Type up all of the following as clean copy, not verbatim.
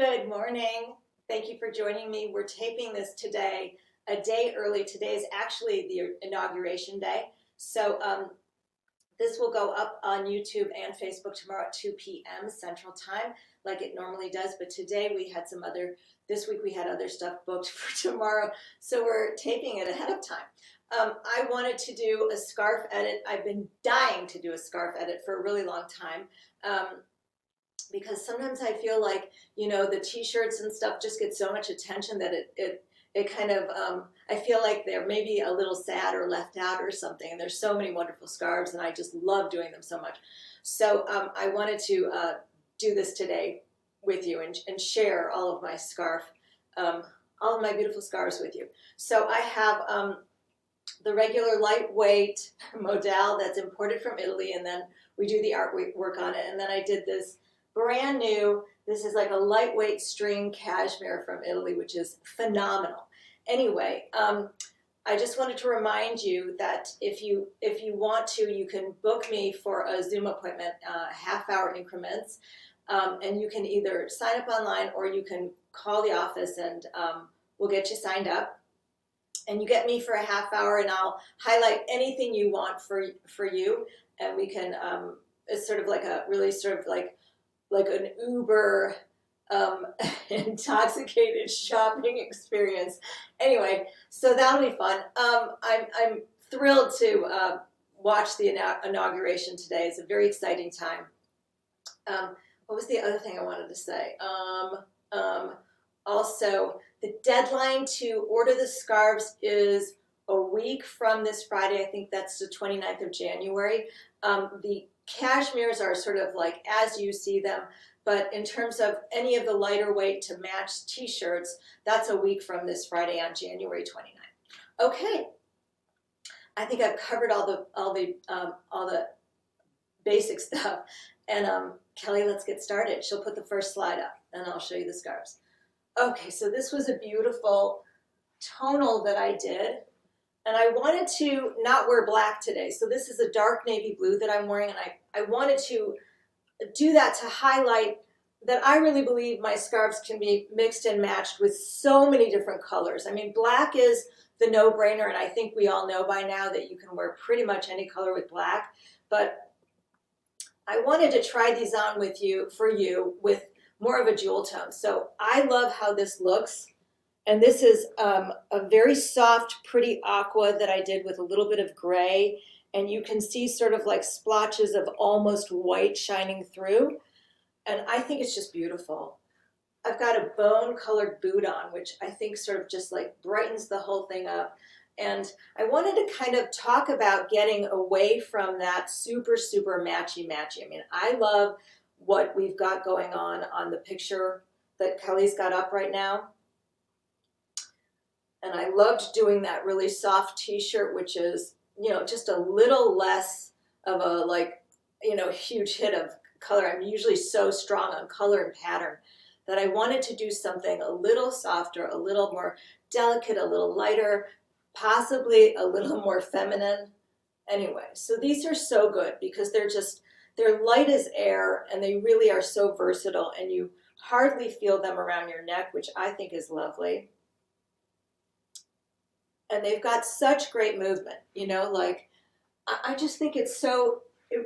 Good morning. Thank you for joining me. We're taping this today, a day early. Today is actually the inauguration day. So this will go up on YouTube and Facebook tomorrow at 2 p.m. Central Time, like it normally does. But today we had this week we had other stuff booked for tomorrow. So we're taping it ahead of time. I wanted to do a scarf edit. I've been dying to do a scarf edit for a really long time. Because sometimes I feel like, you know, the t-shirts and stuff just get so much attention that it kind of, I feel like they're maybe a little sad or left out or something. And there's so many wonderful scarves and I just love doing them so much. So I wanted to do this today with you and share all of my all of my beautiful scarves with you. So I have the regular lightweight modal that's imported from Italy, and then we do the artwork on it. And then I did this brand new, this is like a lightweight string cashmere from Italy, which is phenomenal. Anyway, I just wanted to remind you that if you want to, you can book me for a Zoom appointment, half-hour increments, and you can either sign up online or you can call the office and we'll get you signed up. And you get me for a half hour and I'll highlight anything you want for you, and we can, it's sort of like a really sort of like an uber intoxicated shopping experience. Anyway, so that'll be fun. I'm thrilled to watch the inauguration today. It's a very exciting time. What was the other thing I wanted to say? Also, the deadline to order the scarves is a week from this Friday. I think that's the 29th of January. The cashmeres are sort of like as you see them, but in terms of any of the lighter weight to match t-shirts, that's a week from this Friday on January 29th. Okay, I think I've covered all the basic stuff. And Kelly, let's get started. She'll put the first slide up and I'll show you the scarves. Okay, so this was a beautiful tonal that I did. And I wanted to not wear black today. So this is a dark navy blue that I'm wearing. And I wanted to do that to highlight that I really believe my scarves can be mixed and matched with so many different colors. I mean, black is the no-brainer. And I think we all know by now that you can wear pretty much any color with black. But I wanted to try these on for you with more of a jewel tone. So I love how this looks. And this is a very soft, pretty aqua that I did with a little bit of gray. And you can see sort of like splotches of almost white shining through. And I think it's just beautiful. I've got a bone colored boot on, which I think sort of just like brightens the whole thing up. And I wanted to kind of talk about getting away from that super, super matchy-matchy. I mean, I love what we've got going on the picture that Kelly's got up right now. And I loved doing that really soft t-shirt, which is, you know, just a little less of a, like, you know, huge hit of color. I'm usually so strong on color and pattern that I wanted to do something a little softer, a little more delicate, a little lighter, possibly a little more feminine. Anyway, so these are so good because they're light as air and they really are so versatile, and you hardly feel them around your neck, which I think is lovely. And they've got such great movement, you know, like I just think it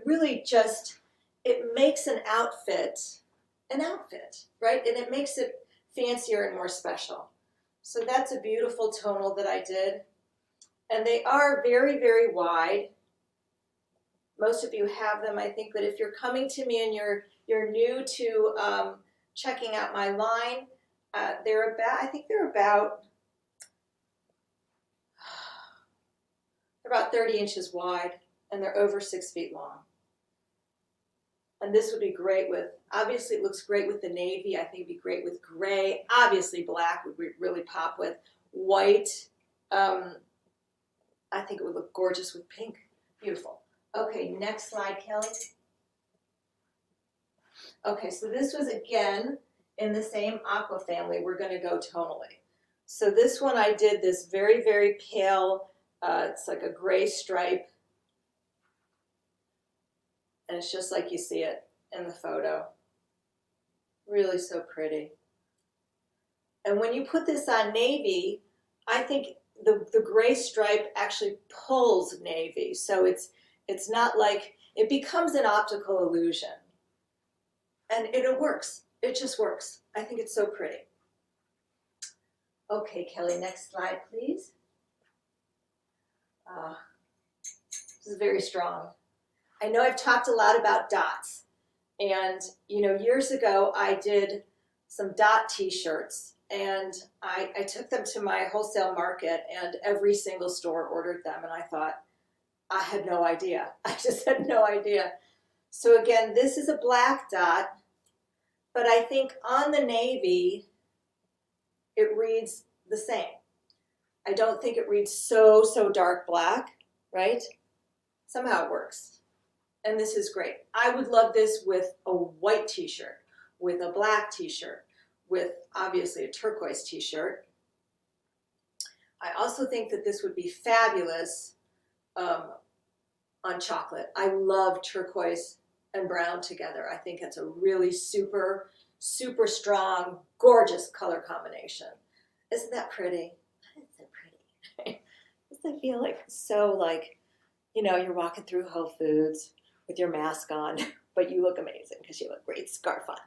really just, it makes an outfit, right? And it makes it fancier and more special. So that's a beautiful tonal that I did. And they are very, very wide. Most of you have them, I think, but if you're coming to me and you're new to checking out my line, I think they're about 30 inches wide, and they're over 6 feet long. And this would be great with, obviously it looks great with the navy. I think it'd be great with gray. Obviously black would really pop with white. I think it would look gorgeous with pink. Beautiful. Okay, next slide, Kelly. Okay, so this was again in the same aqua family. We're going to go tonally. So this one I did this very, very pale, it's like a gray stripe. And it's just like you see it in the photo. Really so pretty. And when you put this on navy, I think the gray stripe actually pulls navy. So it's not like, it becomes an optical illusion. And it works. It just works. I think it's so pretty. Okay, Kelly, next slide, please. This is very strong. I know I've talked a lot about dots. And, you know, years ago, I did some dot t-shirts. And I took them to my wholesale market, and every single store ordered them. And I thought, I had no idea. I just had no idea. So again, this is a black dot, but I think on the navy, it reads the same. I don't think it reads so dark black, right? Somehow it works. And this is great. I would love this with a white t-shirt, with a black t-shirt, with obviously a turquoise t-shirt. I also think that this would be fabulous on chocolate. I love turquoise and brown together. I think it's a really super strong, gorgeous color combination. Isn't that pretty? It's so pretty. Doesn't it feel like so, like, you know, you're walking through Whole Foods with your mask on, but you look amazing because you have a great scarf on.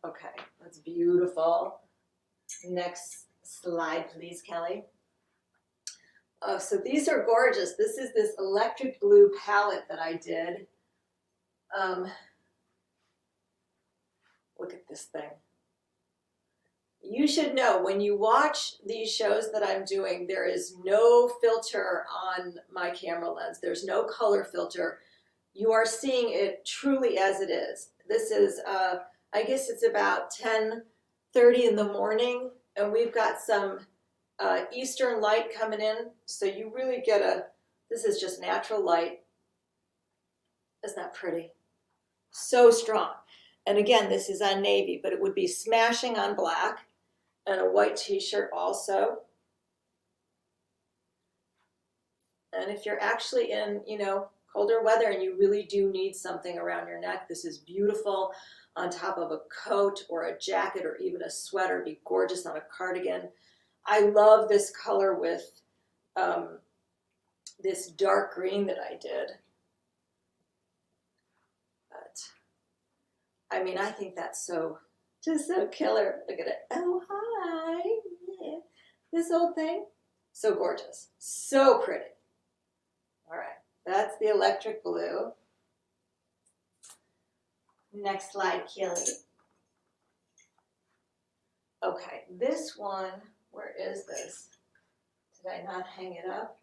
Okay, that's beautiful. Next slide, please, Kelly. Oh, so these are gorgeous. This is this electric blue palette that I did. Look at this thing. You should know, when you watch these shows that I'm doing, there is no filter on my camera lens. There's no color filter. You are seeing it truly as it is. This is, I guess it's about 10:30 in the morning, and we've got some Eastern light coming in, so you really get this is just natural light. Isn't that pretty? So strong. And again, this is on navy, but it would be smashing on black, and a white t-shirt also. And if you're actually in, you know, colder weather and you really do need something around your neck, this is beautiful on top of a coat or a jacket or even a sweater. It'd be gorgeous on a cardigan. I love this color with this dark green that I did. But, I mean, I think that's just so killer. Look at it. Oh, hi. Yeah. This old thing, so gorgeous. So pretty. All right, that's the electric blue. Next slide, Kelly. Okay, this one, where is this? Did I not hang it up?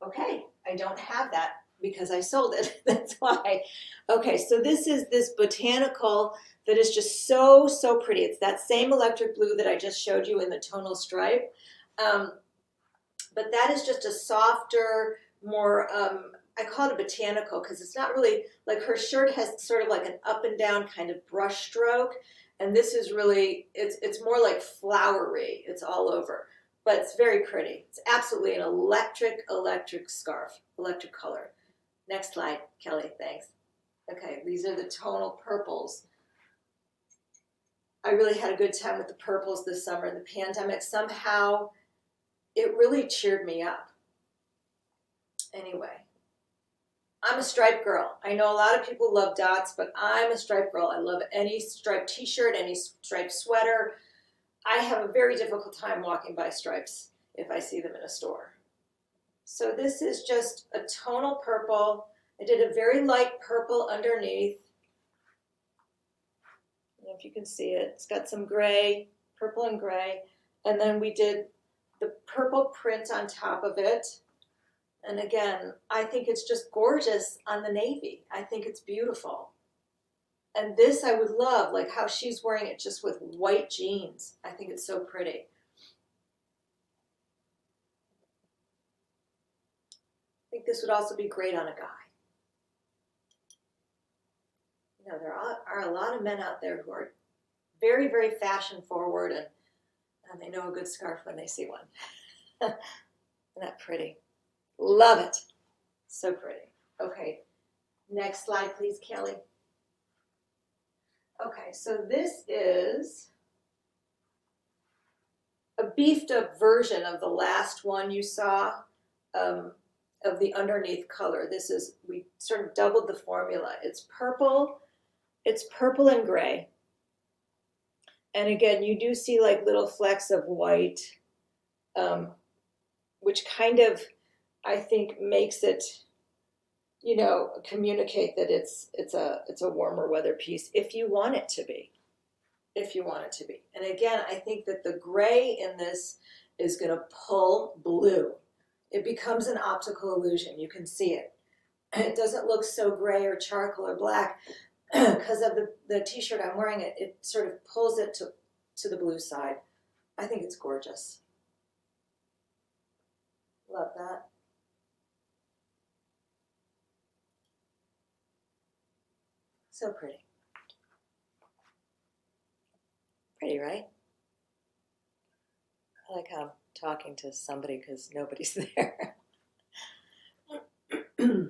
Okay, I don't have that because I sold it. That's why. Okay, so this is this botanical that is just so pretty. It's that same electric blue that I just showed you in the tonal stripe. But that is just a softer, more, I call it a botanical because it's not really, like her shirt has sort of like an up and down kind of brush stroke. And this is really, it's more like flowery. It's all over, but it's very pretty. It's absolutely an electric scarf, electric color. Next slide, Kelly, thanks. Okay, these are the tonal purples. I really had a good time with the purples this summer. The pandemic, somehow, it really cheered me up. Anyway, I'm a striped girl. I know a lot of people love dots, but I'm a striped girl. I love any striped t-shirt, any striped sweater. I have a very difficult time walking by stripes if I see them in a store. So this is just a tonal purple. I did a very light purple underneath. I don't know if you can see it. It's got some gray, purple and gray. And then we did the purple print on top of it. And again, I think it's just gorgeous on the navy. I think it's beautiful. And this I would love, like how she's wearing it just with white jeans. I think it's so pretty. I think this would also be great on a guy. You know, there are a lot of men out there who are very fashion forward, and they know a good scarf when they see one. Isn't that pretty? Love it. So pretty. Okay, next slide, please, Kelly. Okay, so this is beefed up version of the last one you saw of the underneath color. This is, we sort of doubled the formula. It's purple and gray. And again, you do see like little flecks of white, which kind of, I think, makes it, you know, communicate that it's a warmer weather piece if you want it to be. If you want it to be. And again, I think that the gray in this is going to pull blue. It becomes an optical illusion. You can see it. It doesn't look so gray or charcoal or black because of the t-shirt I'm wearing. It sort of pulls it to the blue side. I think it's gorgeous. Love that. So pretty. Pretty, right? I like how I'm talking to somebody because nobody's there. Very,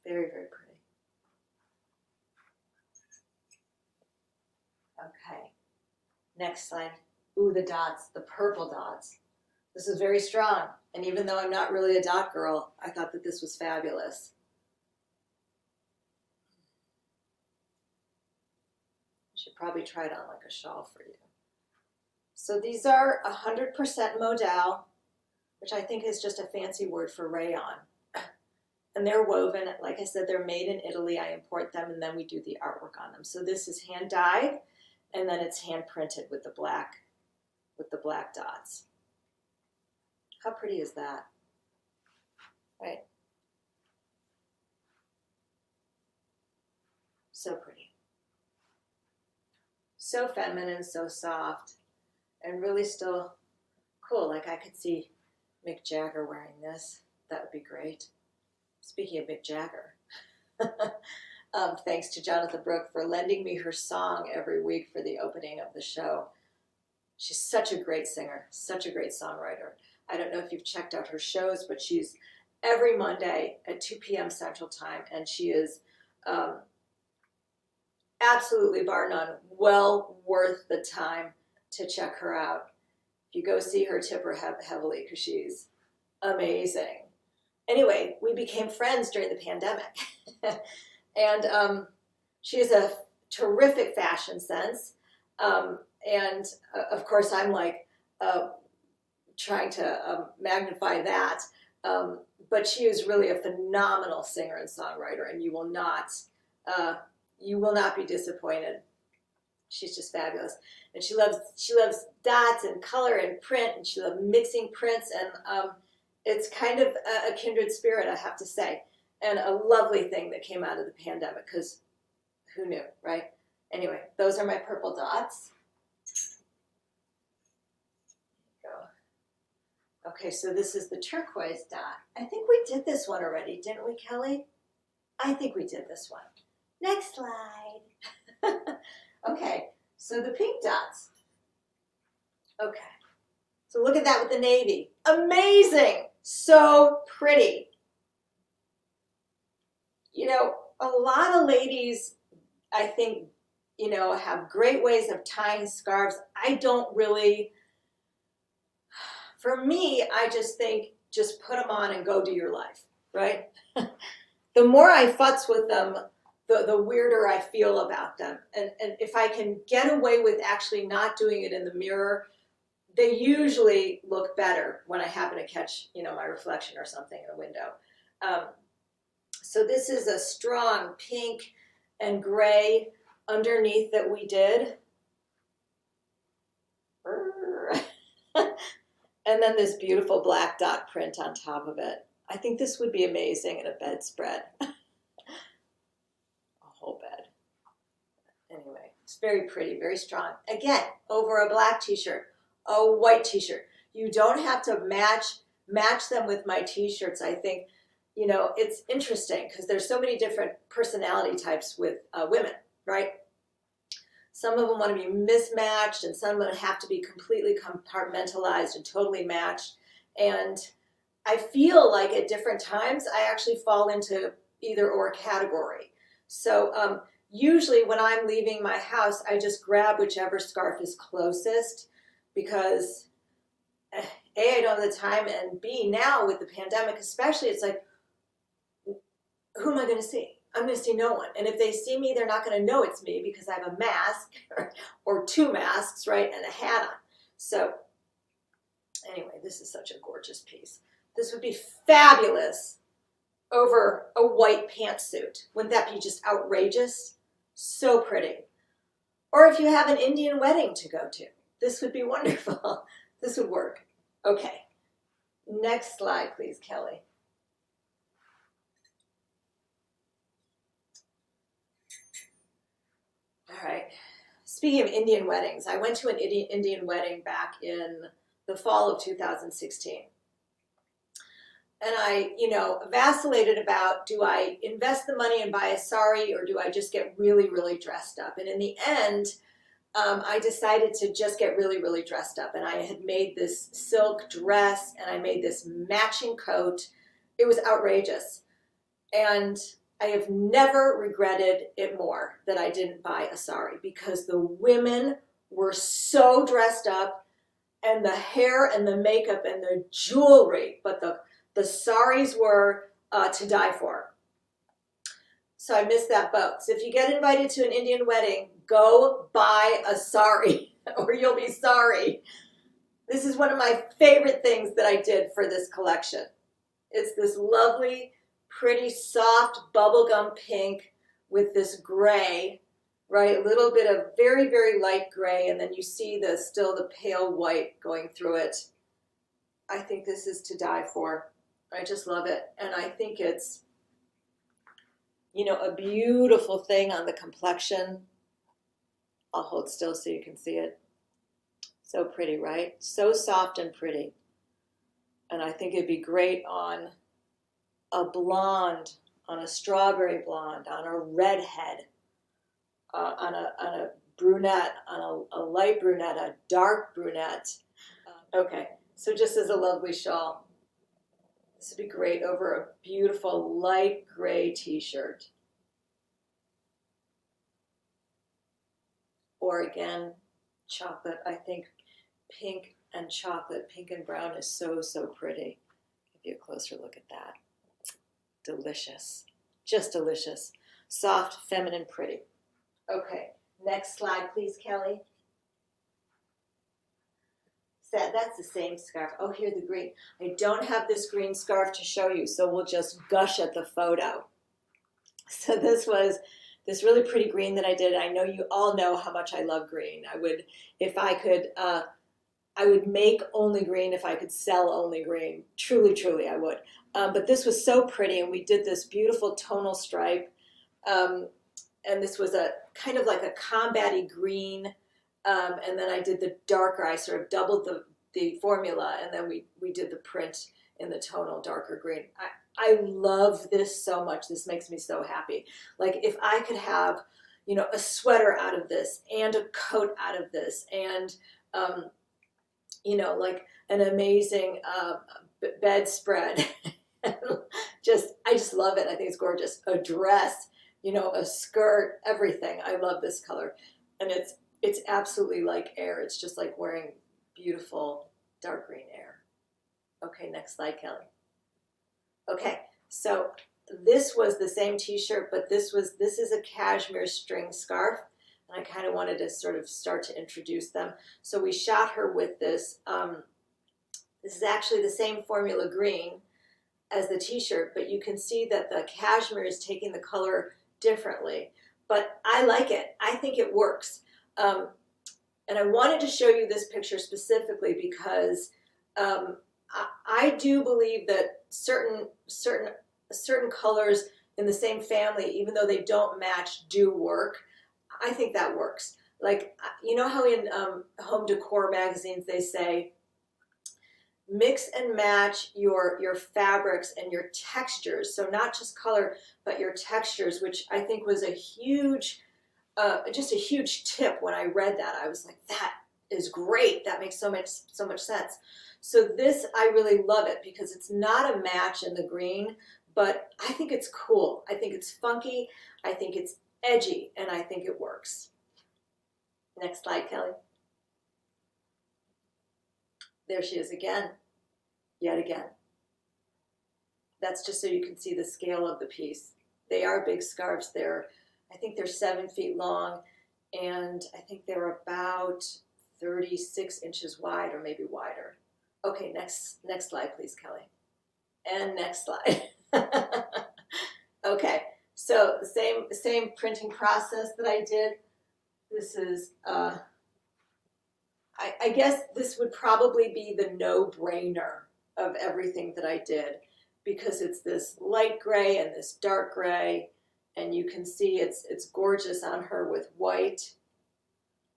very pretty. Okay. Next slide. Ooh, the dots, the purple dots. This is very strong. And even though I'm not really a dot girl, I thought that this was fabulous. Should probably try it on like a shawl for you. So these are 100% modal, which I think is just a fancy word for rayon. And they're woven, like I said, they're made in Italy. I import them and then we do the artwork on them. So this is hand dyed and then it's hand printed with the black dots. How pretty is that? Right? So pretty. So feminine, so soft, and really still cool. Like I could see Mick Jagger wearing this. That would be great. Speaking of Mick Jagger, thanks to Jonathan Brooke for lending me her song every week for the opening of the show. She's such a great singer, such a great songwriter. I don't know if you've checked out her shows, but she's every Monday at 2 p.m. Central Time, and she is absolutely, bar none, well worth the time to check her out. If you go see her, tip her heavily because she's amazing. Anyway, we became friends during the pandemic. And she has a terrific fashion sense. And of course, I'm like trying to magnify that. But she is really a phenomenal singer and songwriter, and you will not be disappointed. She's just fabulous. And she loves dots and color and print, and she loves mixing prints, and it's kind of a kindred spirit, I have to say, and a lovely thing that came out of the pandemic, because who knew, right? Anyway, those are my purple dots. There you go. Okay, so this is the turquoise dot. I think we did this one already, didn't we, Kelly? I think we did this one. Next slide. Okay, so the pink dots. Okay, so look at that with the navy. Amazing, so pretty. You know, a lot of ladies, I think, you know, have great ways of tying scarves. I don't really, for me, I just think, just put them on and go do your life, right? The more I futz with them, the weirder I feel about them. And if I can get away with actually not doing it in the mirror, they usually look better when I happen to catch, you know, my reflection or something in a window. So this is a strong pink and gray underneath that we did. And then this beautiful black dot print on top of it. I think this would be amazing in a bedspread. Whole bed. Anyway, it's very pretty, very strong. Again, over a black t-shirt, a white t-shirt. You don't have to match them with my t-shirts. I think, you know, it's interesting because there's so many different personality types with women, right? Some of them want to be mismatched, and some of them have to be completely compartmentalized and totally matched. And I feel like at different times, I actually fall into either or category. So usually when I'm leaving my house, I just grab whichever scarf is closest because A, I don't have the time, and B, now with the pandemic especially, it's like, who am I going to see? I'm going to see no one. And if they see me, they're not going to know it's me because I have a mask or two masks, right, and a hat on. So anyway, this is such a gorgeous piece. This would be fabulous over a white pantsuit. Wouldn't that be just outrageous? So pretty. Or if you have an Indian wedding to go to, this would be wonderful. This would work. Okay. Next slide, please, Kelly. All right. Speaking of Indian weddings, I went to an Indian wedding back in the fall of 2016. And I, vacillated about, do I invest the money and buy a sari or do I just get really, really dressed up? And in the end, I decided to just get really, really dressed up. And I had made this silk dress and I made this matching coat. It was outrageous. And I have never regretted it more that I didn't buy a sari because the women were so dressed up and the hair and the makeup and the jewelry, but the saris were to die for. So I missed that boat. So if you get invited to an Indian wedding, go buy a sari or you'll be sorry. This is one of my favorite things that I did for this collection. It's this lovely, pretty, soft bubblegum pink with this gray, right? A little bit of very, very light gray, and then you see still the pale white going through it. I think this is to die for. I just love it. And I think it's, a beautiful thing on the complexion. I'll hold still so you can see it. So pretty, right? So soft and pretty. And I think it'd be great on a blonde, on a strawberry blonde, on a redhead, on a brunette, on a light brunette, a dark brunette. Okay, so just as a lovely shawl. This would be great over a beautiful light gray t-shirt. Or again, chocolate. I think pink and chocolate, pink and brown is so, so pretty. Give you a closer look at that. Delicious. Just delicious. Soft, feminine, pretty. Okay, next slide, please, Kelly. That's the same scarf. Oh, here, the green. I don't have this green scarf to show you, so we'll just gush at the photo. So this was this really pretty green that I did. I know you all know how much I love green. I would, if I could, I would make only green if I could sell only green. Truly, truly, I would. But this was so pretty, and we did this beautiful tonal stripe. And this was a kind of like a combat-y green. And then I did the darker, I sort of doubled the formula, and then we did the print in the tonal darker green. I love this so much. This makes me so happy. Like if I could have, a sweater out of this and a coat out of this and, like an amazing bedspread. I just love it. I think it's gorgeous. A dress, a skirt, everything. I love this color. And it's absolutely like air. It's just like wearing beautiful dark green air. Okay, next slide, Kelly. Okay, so this was the same t-shirt, but this is a cashmere string scarf, and I kind of wanted to sort of start to introduce them. So we shot her with this. This is actually the same formula green as the t-shirt, but you can see that the cashmere is taking the color differently. But I like it. I think it works. And I wanted to show you this picture specifically because I do believe that certain colors in the same family, even though they don't match, do work. I think that works. Like, how in home decor magazines they say, mix and match your fabrics and your textures. So not just color, but your textures, which I think was a huge, just a huge tip when I read that. I was like, that is great. That makes so much sense. So this, I really love it because it's not a match in the green, but I think it's cool. I think it's funky. I think it's edgy, and I think it works. Next slide, Kelly. There she is again, yet again. That's just so you can see the scale of the piece. They are big scarves. I think they're 7 feet long, and I think they're about 36 inches wide, or maybe wider. Okay, next slide, please, Kelly. And next slide. Okay, so the same printing process that I did. This is, I guess this would probably be the no-brainer of everything that I did, because it's this light gray and this dark gray, and you can see it's gorgeous on her with white.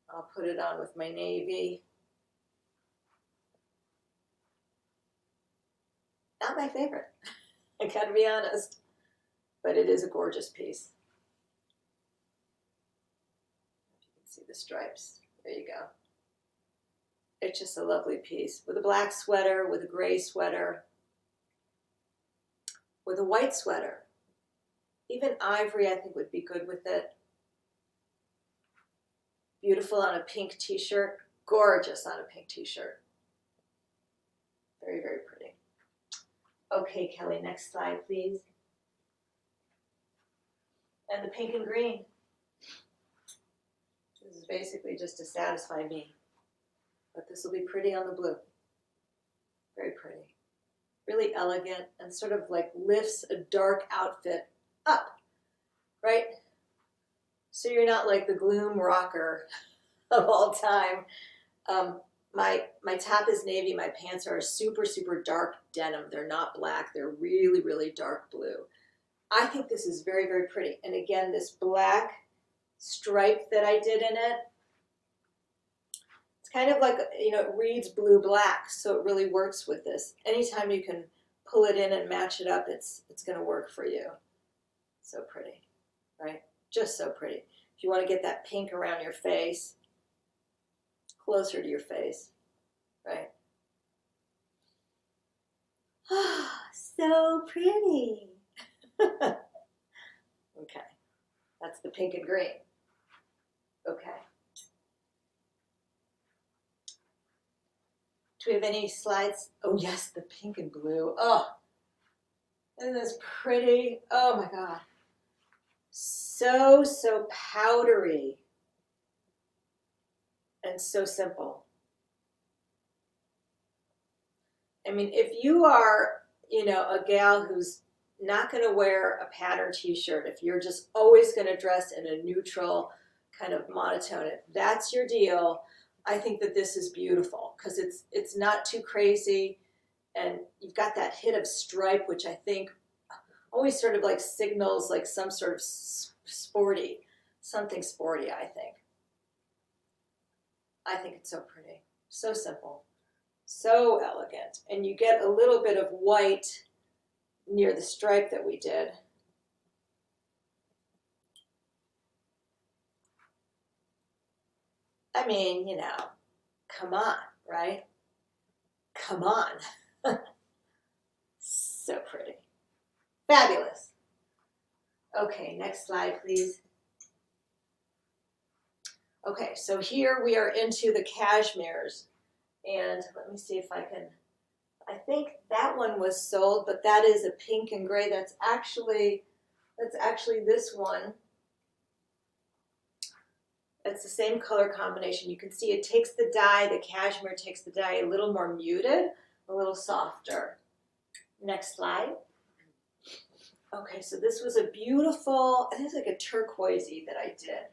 I'll put it on with my navy. Not my favorite, I gotta be honest, but it is a gorgeous piece. You can see the stripes. There you go. It's just a lovely piece with a black sweater, with a gray sweater, with a white sweater. Even ivory, I think, would be good with it. Beautiful on a pink t-shirt. Gorgeous on a pink t-shirt. Very, very pretty. Okay, Kelly, next slide, please. And the pink and green. This is basically just to satisfy me. But this will be pretty on the blue. Very pretty. Really elegant, and sort of like lifts a dark outfit up, right? So you're not like the gloom rocker of all time. My top is navy. My pants are super, super dark denim. They're not black. They're really, really dark blue. I think this is very, very pretty. And again, this black stripe that I did in it, it's kind of like, you know, it reads blue-black, so it really works with this. Anytime you can pull it in and match it up, it's going to work for you. So pretty, right? Just so pretty. If you want to get that pink around your face, closer to your face, right? Oh, so pretty. Okay, that's the pink and green. Okay. Do we have any slides? Oh yes, the pink and blue. Oh, isn't this pretty? Oh my God. So, so powdery and so simple. I mean, if you are, you know, a gal who's not going to wear a pattern t-shirt, if you're just always going to dress in a neutral kind of monotone, if that's your deal, I think that this is beautiful because it's not too crazy, and you've got that hit of stripe, which I think always sort of like signals like some sort of sporty, something sporty, I think. I think it's so pretty, so simple, so elegant. And you get a little bit of white near the stripe that we did. I mean, you know, come on, right? Come on. So pretty. Fabulous. Okay, next slide, please. Okay, so here we are into the cashmeres. And let me see if I can, I think that one was sold, but that is a pink and gray. That's actually this one. It's the same color combination. You can see it takes the dye, the cashmere takes the dye a little more muted, a little softer. Next slide. Okay, so this was a beautiful, I think it's like a turquoisey that I did.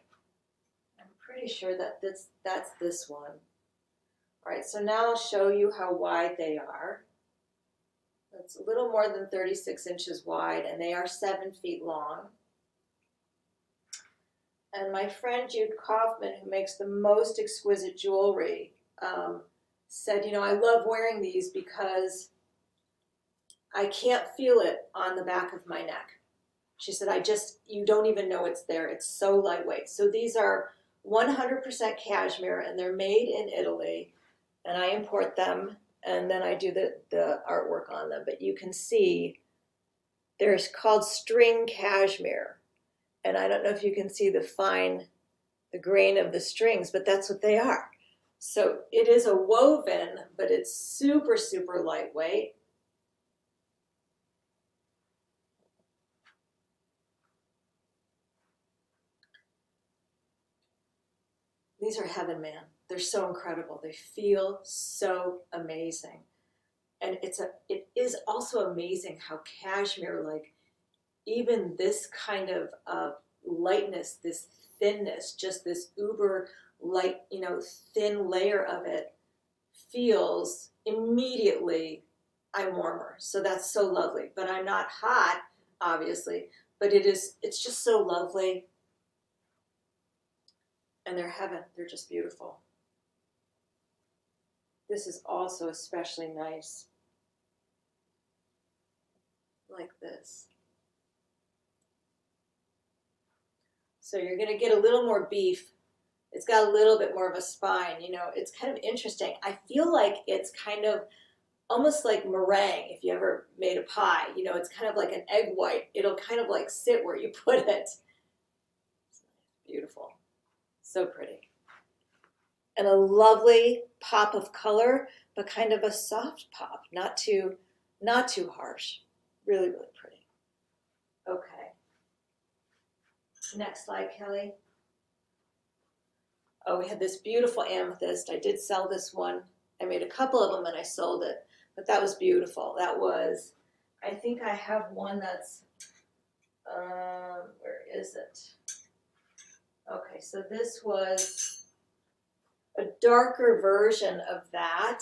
I'm pretty sure that that's this one. All right, so now I'll show you how wide they are. It's a little more than 36 inches wide, and they are 7 feet long. And my friend Jude Kaufman, who makes the most exquisite jewelry, said, you know, I love wearing these because I can't feel it on the back of my neck. She said, you don't even know it's there. It's so lightweight. So these are 100% cashmere, and they're made in Italy, and I import them, and then I do the artwork on them. But you can see they're called string cashmere. And I don't know if you can see the grain of the strings, but that's what they are. So it is a woven, but it's super, super lightweight. These are heaven, man. They're so incredible. They feel so amazing. And it is also amazing how cashmere, like even this kind of lightness, this thinness, just this uber light, thin layer of it feels immediately I'm warmer. So that's so lovely. But I'm not hot, obviously, but it's just so lovely. And they're heaven. They're just beautiful. This is also especially nice. Like this. So you're going to get a little more beef. It's got a little bit more of a spine. It's kind of interesting. I feel like it's kind of almost like meringue, if you ever made a pie. It's kind of like an egg white. It'll kind of like sit where you put it. It's beautiful. So pretty. And a lovely pop of color, but kind of a soft pop, not too harsh. Really, really pretty. Okay. Next slide, Kelly. Oh, we had this beautiful amethyst. I did sell this one. I made a couple of them and I sold it, but that was beautiful. That was, I think I have one that's, where is it? Okay, so this was a darker version of that.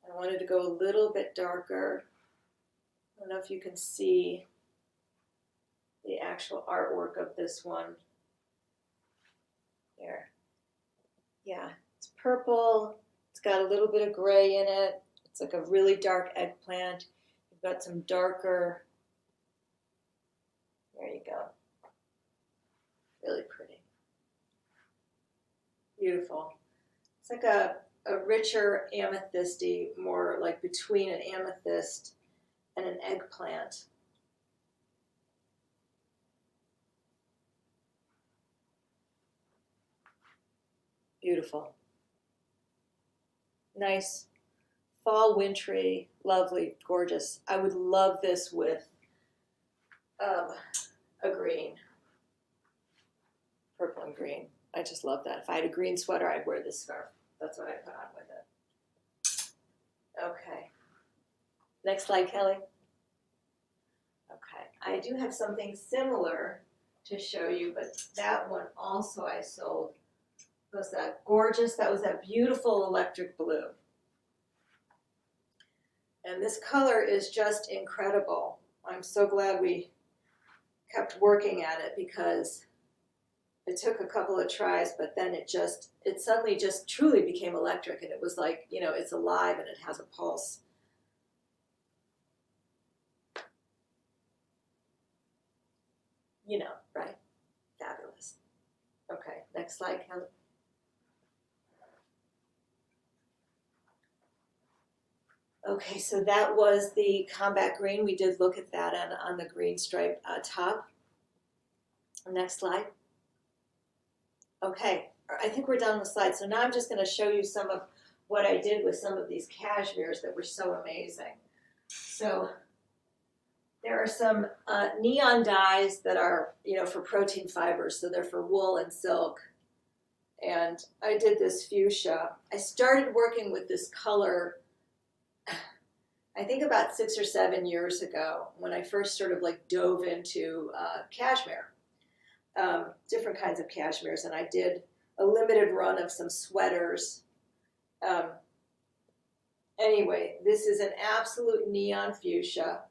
I wanted to go a little bit darker. I don't know if you can see the actual artwork of this one. There. Yeah, it's purple. It's got a little bit of gray in it. It's like a really dark eggplant. You've got some darker. There you go. Really pretty. Beautiful. It's like a richer amethysty, more like between an amethyst and an eggplant. Beautiful. Nice, fall, wintry, lovely, gorgeous. I would love this with a green, purple and green. I just love that. If I had a green sweater, I'd wear this scarf. That's what I'd put on with it. Okay. Next slide, Kelly. Okay. I do have something similar to show you, but that one also I sold. Was that gorgeous? That was that beautiful electric blue. And this color is just incredible. I'm so glad we kept working at it because it took a couple of tries, but then it suddenly just truly became electric, and it was like, it's alive and it has a pulse. Right? Fabulous. Okay, next slide, Kelly. Okay, so that was the combat green. We did look at that on the green stripe top. Next slide. Okay, I think we're done with slides. So now I'm just going to show you some of what I did with some of these cashmeres that were so amazing. So there are some neon dyes that are, for protein fibers. So they're for wool and silk. And I did this fuchsia. I started working with this color I think about 6 or 7 years ago when I first sort of like dove into cashmere, different kinds of cashmeres, and I did a limited run of some sweaters. Anyway, this is an absolute neon fuchsia,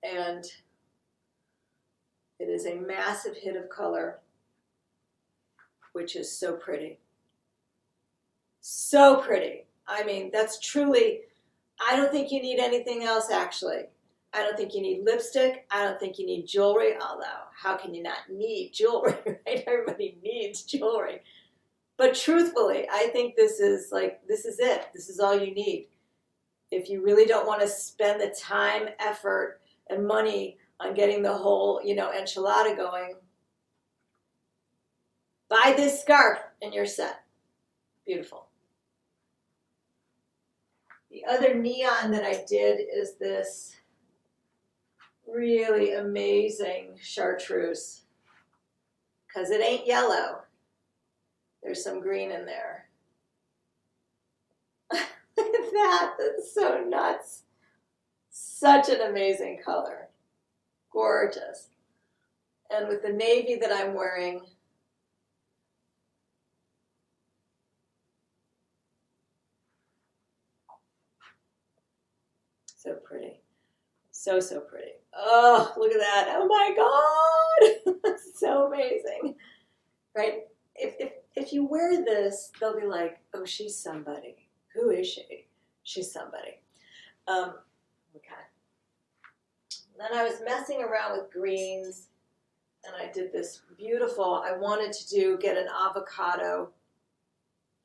and it is a massive hit of color, which is so pretty. So pretty. I mean, that's truly, I don't think you need anything else, actually. I don't think you need lipstick. I don't think you need jewelry, although how can you not need jewelry, right? Everybody needs jewelry. But truthfully, I think this is it. This is all you need. If you really don't want to spend the time, effort, and money on getting the whole, you know, enchilada going, buy this scarf and you're set. Beautiful. The other neon that I did is this really amazing chartreuse, because it ain't yellow. There's some green in there. Look at that. That's so nuts. Such an amazing color. Gorgeous. And with the navy that I'm wearing, so pretty. So, so pretty. Oh, look at that. Oh my God. So amazing. Right? If you wear this, they'll be like, oh, she's somebody. Who is she? She's somebody. Okay. Then I was messing around with greens, and I did this beautiful, I wanted to get an avocado,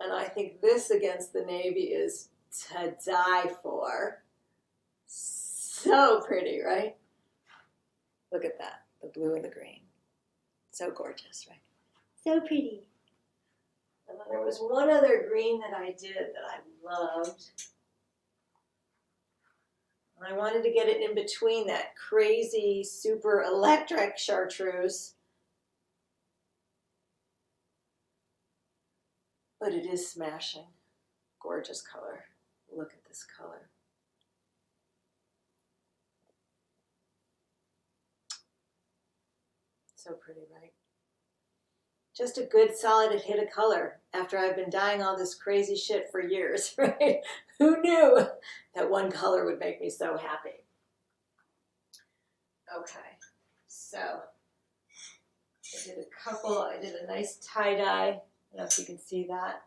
and I think this against the navy is to die for. So pretty, right? Look at that, the blue and the green. So gorgeous, right? So pretty. And then there was one other green that I did that I loved. And I wanted to get it in between that crazy, super electric chartreuse. But it is smashing. Gorgeous color. Look at this color. So pretty, right? Just a good, solid hit of color after I've been dyeing all this crazy shit for years, right? Who knew that one color would make me so happy? Okay, so I did a couple, I did a nice tie-dye. I don't know if you can see that.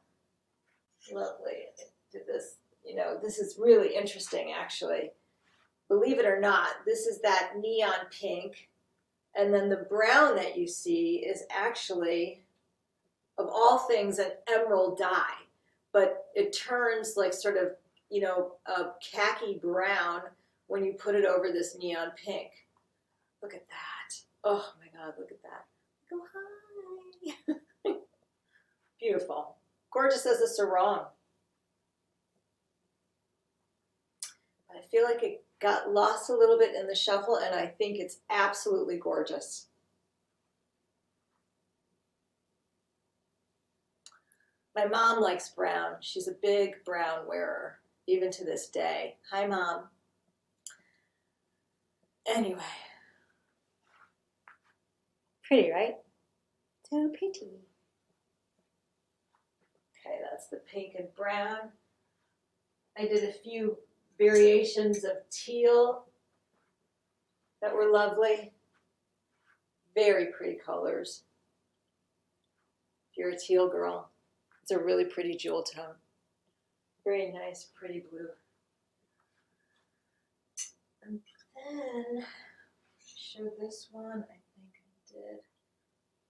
Lovely. I did this, you know, this is really interesting, actually. Believe it or not, this is that neon pink. And then the brown that you see is actually, of all things, an emerald dye. But it turns like sort of, you know, a khaki brown when you put it over this neon pink. Look at that. Oh my God, look at that. Go hi. Beautiful. Gorgeous as a sarong. I feel like it got lost a little bit in the shuffle, and I think it's absolutely gorgeous. My mom likes brown. She's a big brown wearer, even to this day. Hi, Mom. Anyway. Pretty, right? So pretty. Okay, that's the pink and brown. I did a few variations of teal that were lovely. Very pretty colors. If you're a teal girl, it's a really pretty jewel tone. Very nice, pretty blue. And then, show this one, I think I did.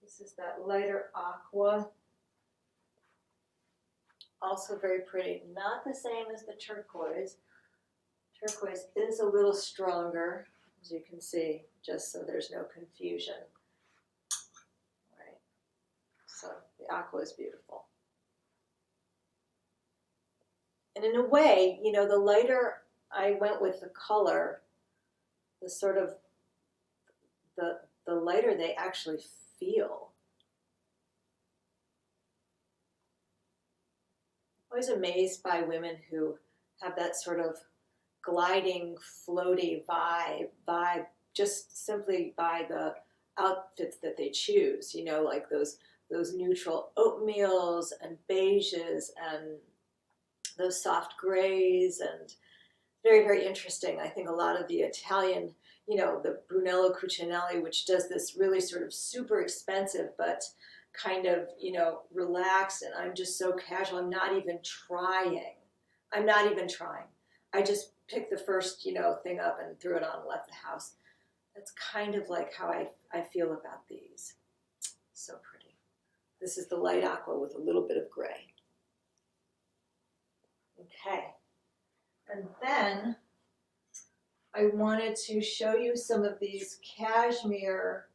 This is that lighter aqua. Also very pretty. Not the same as the turquoise. Turquoise is a little stronger, as you can see, just so there's no confusion. Right. So the aqua is beautiful. And in a way, you know, the lighter I went with the color, the sort of, the lighter they actually feel. I'm always amazed by women who have that sort of gliding, floaty vibe just simply by the outfits that they choose, you know, like those neutral oatmeals and beiges and those soft grays, and very, very interesting. I think a lot of the Italian, you know, the Brunello Cucinelli, which does this really sort of super expensive but kind of, you know, relaxed, and I'm just so casual. I'm not even trying. I'm not even trying. I just picked the first, you know, thing up and threw it on and left the house. That's kind of like how I feel about these. So pretty. This is the light aqua with a little bit of gray. Okay. And then I wanted to show you some of these cashmere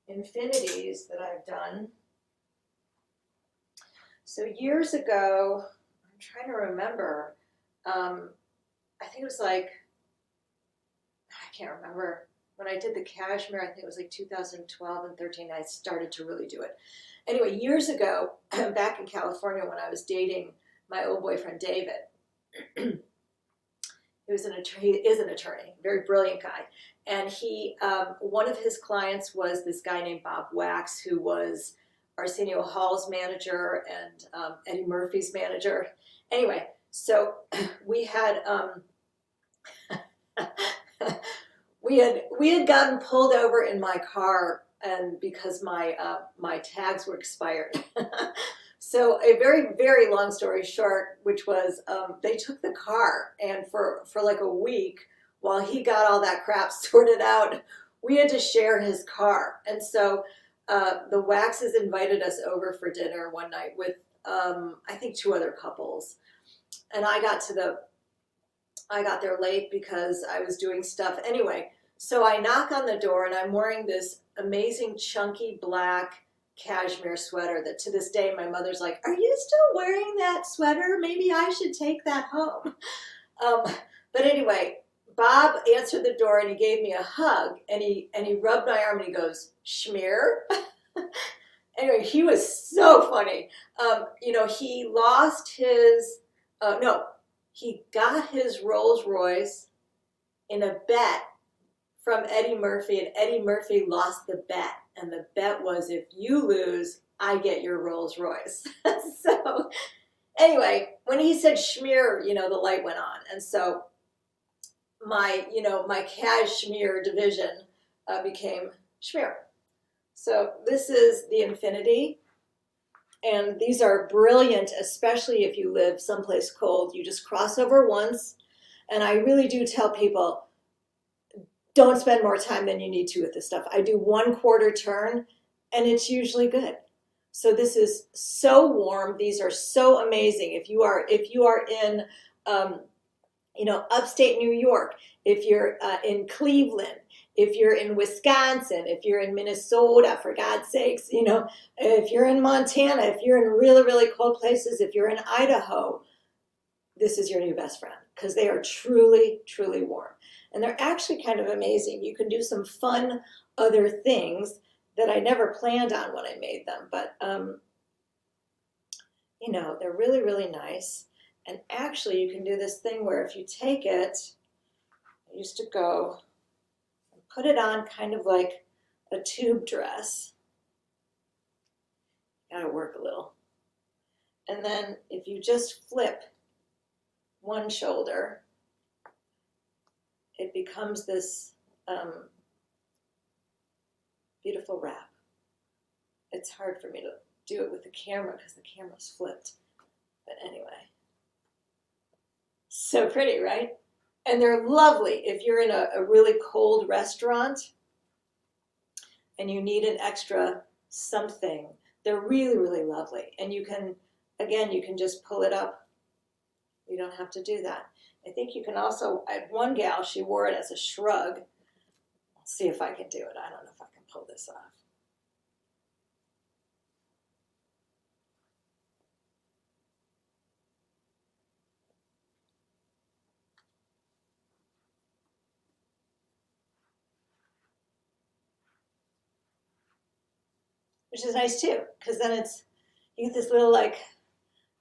infinities that I've done. So years ago, I'm trying to remember, I think it was like, I can't remember, when I did the cashmere, I think it was like 2012 and 13, I started to really do it. Anyway, years ago, back in California when I was dating my old boyfriend, David, he is an attorney, very brilliant guy. And he, one of his clients was this guy named Bob Wax, who was Arsenio Hall's manager and Eddie Murphy's manager. Anyway, so we had we had gotten pulled over in my car, and because my my tags were expired. So a very, very long story short, which was they took the car, and for like a week while he got all that crap sorted out, we had to share his car. And so the Waxes invited us over for dinner one night with I think 2 other couples, and I got there late because I was doing stuff. Anyway, so I knock on the door, and I'm wearing this amazing chunky black cashmere sweater that to this day my mother's like, "Are you still wearing that sweater? Maybe I should take that home." But anyway, Bob answered the door, and he gave me a hug, and he rubbed my arm, and he goes, "Schmear?" Anyway, he was so funny. You know, he lost his no, he got his Rolls Royce in a bet from Eddie Murphy, and Eddie Murphy lost the bet. And the bet was, if you lose, I get your Rolls Royce. So anyway, when he said schmear, you know, the light went on. And so my, you know, my cashmere division became schmear. So this is the infinity. And these are brilliant, especially if you live someplace cold. You just cross over once. And I really do tell people, don't spend more time than you need to with this stuff. I do 1/4 turn, and it's usually good. So this is so warm. These are so amazing. If you are in, you know, upstate New York, if you're in Cleveland, if you're in Wisconsin, if you're in Minnesota, for God's sakes, you know, if you're in Montana, if you're in really, really cold places, if you're in Idaho, this is your new best friend, because they are truly, truly warm. And they're actually kind of amazing. You can do some fun other things that I never planned on when I made them. But, you know, they're really, really nice. And actually, you can do this thing where if you take it, I used to go and put it on kind of like a tube dress. Gotta work a little. And then if you just flip one shoulder, it becomes this beautiful wrap. It's hard for me to do it with the camera because the camera's flipped. But anyway, so pretty, right? And they're lovely if you're in a really cold restaurant and you need an extra something. They're really, really lovely. And you can, again, you can just pull it up. You don't have to do that. I think you can also, I had one gal, she wore it as a shrug. Let's see if I can do it. I don't know if I can pull this off. Which is nice too, because then it's, you get this little like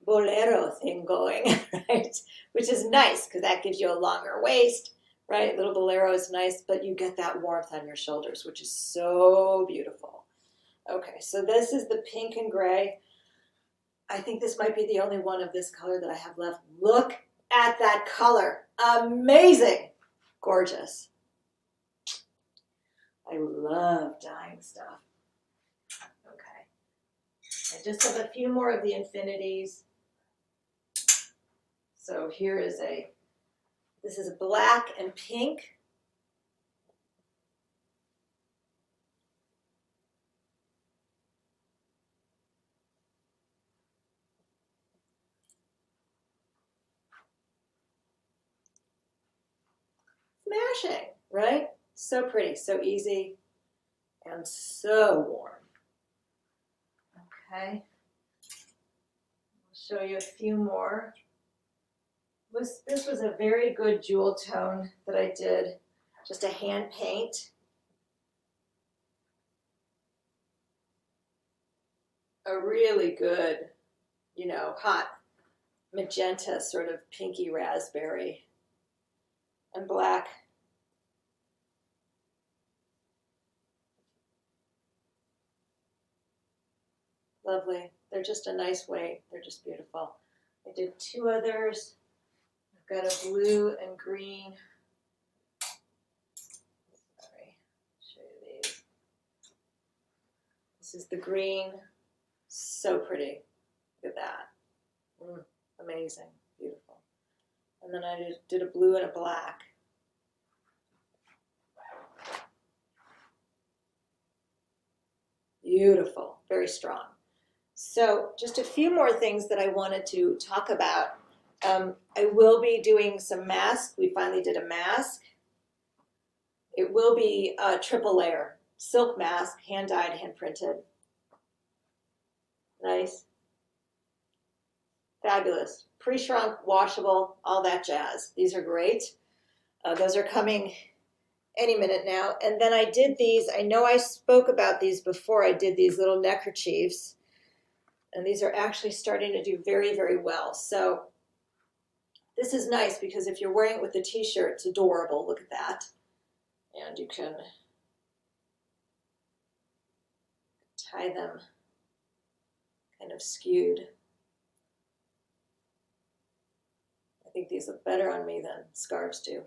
bolero thing going, right? Which is nice because that gives you a longer waist, right? Little bolero is nice, but you get that warmth on your shoulders, which is so beautiful. Okay, so this is the pink and gray. I think this might be the only one of this color that I have left. Look at that color. Amazing. Gorgeous. I love dyeing stuff. Okay. I just have a few more of the infinities. So here is this is black and pink. Smash refreshing, right? So pretty, so easy, and so warm. Okay. I'll show you a few more. This was a very good jewel tone that I did, just a hand paint. A really good, you know, hot magenta, sort of pinky raspberry, and black. Lovely. They're just a nice weight. They're just beautiful. I did two others. I've got a blue and green. Sorry, show you these. This is the green. So pretty. Look at that. Amazing. Beautiful. And then I did a blue and a black. Beautiful. Very strong. So just a few more things that I wanted to talk about. I will be doing some masks. We finally did a mask. It will be a triple layer silk mask, hand dyed, hand printed. Nice. Fabulous. Pre-shrunk, washable, all that jazz. These are great. Those are coming any minute now. And then I did these. I know I spoke about these before. I did these little neckerchiefs. And these are actually starting to do very, very well. So this is nice because if you're wearing it with a t-shirt, it's adorable. Look at that. And you can tie them kind of skewed. I think these look better on me than scarves do.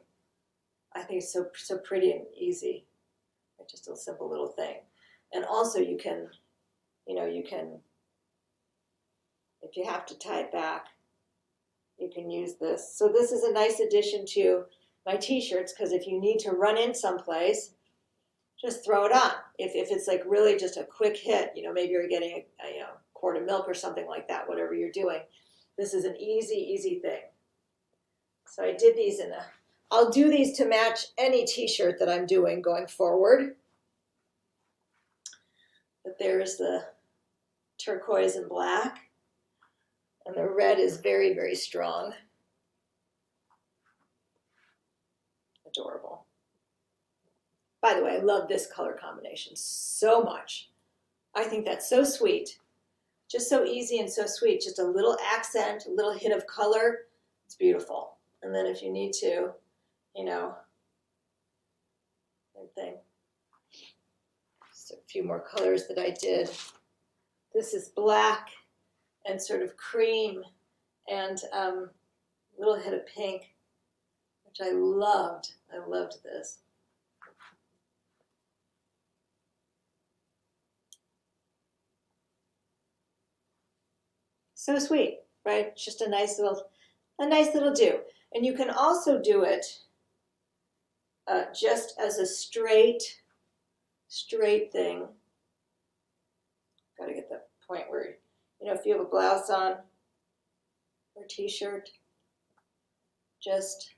I think it's so pretty and easy. It's just a simple little thing. And also you can, if you have to tie it back, you can use this. So this is a nice addition to my t-shirts because if you need to run in someplace, just throw it on. If it's like really just a quick hit, maybe you're getting a quart of milk or something like that, whatever you're doing. This is an easy thing. So I did these I'll do these to match any t-shirt that I'm doing going forward. But there's the turquoise and black. And the red is very, very strong. Adorable. By the way, I love this color combination so much. I think that's so sweet. Just so easy and so sweet. Just a little accent, a little hit of color. It's beautiful. And then if you need to, same thing. Just a few more colors that I did. This is black and sort of cream and a little hit of pink, which I loved. I loved this. So sweet, right? It's just a nice little do. And you can also do it just as a straight thing. Got to get the point where, if you have a blouse on or t-shirt, just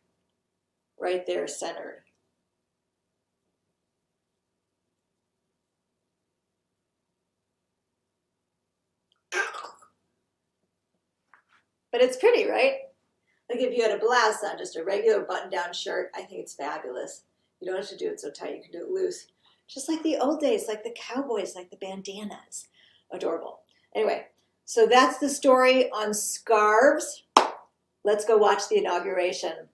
right there centered. But it's pretty, right? Like if you had a blouse on, just a regular button-down shirt, I think it's fabulous. You don't have to do it so tight, you can do it loose. Just like the old days, like the cowboys, like the bandanas. Adorable. Anyway, so that's the story on scarves. Let's go watch the inauguration.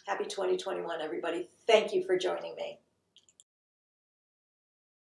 Happy 2021, everybody. Thank you for joining me.